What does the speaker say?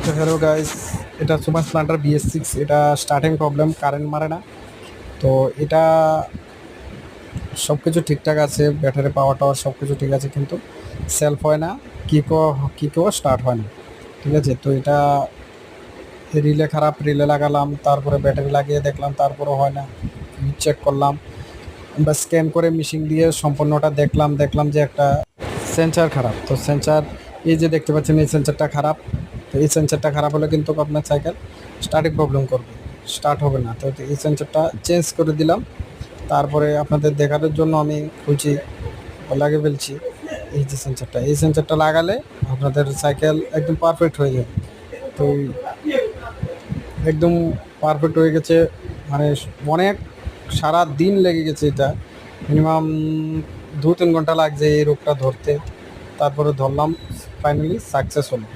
তো hello guys, এটা super Splendor BS6। এটা স্টার্টিং প্রবলেম, কারেন্ট মারে না। তো এটা সব কিছু ঠিকঠাক আছে, ব্যাটারি পাওয়ার টাওয়ার সব কিছু ঠিক আছে, কিন্তু সেলফ হয় না, কিকও স্টার্ট হয় না। ঠিক আছে, তো এটা রিলে খারাপ, রিলে লাগালাম, তারপরে ব্যাটারি লাগিয়ে দেখলাম, তারপরে হয় না। চেক করলাম বা স্ক্যান করে মেশিন দিয়ে সম্পূর্ণটা দেখলাম যে একটা সেন্সার খারাপ। তো সেন্সার, এই যে দেখতে পাচ্ছেন এই সেন্সারটা খারাপ। তো এই সেন্সারটা খারাপ হলে কিন্তু আপনার সাইকেল স্টার্টিং প্রবলেম করবে, স্টার্ট হবে না। তো এই সেন্সারটা চেঞ্জ করে দিলাম। তারপরে আপনাদের দেখানোর জন্য আমি খুলছি, লাগিয়ে ফেলছি। এই সেন্সারটা লাগালে আপনাদের সাইকেল একদম পারফেক্ট হয়ে যাবে। তো একদম পারফেক্ট হয়ে গেছে, মানে অনেক সারা দিন লেগে গেছে। এটা মিনিমাম 2-3 ঘন্টা লাগছে এই রোগটা ধরতে। তারপরে ধরলাম, ফাইনালি সাকসেস হলো।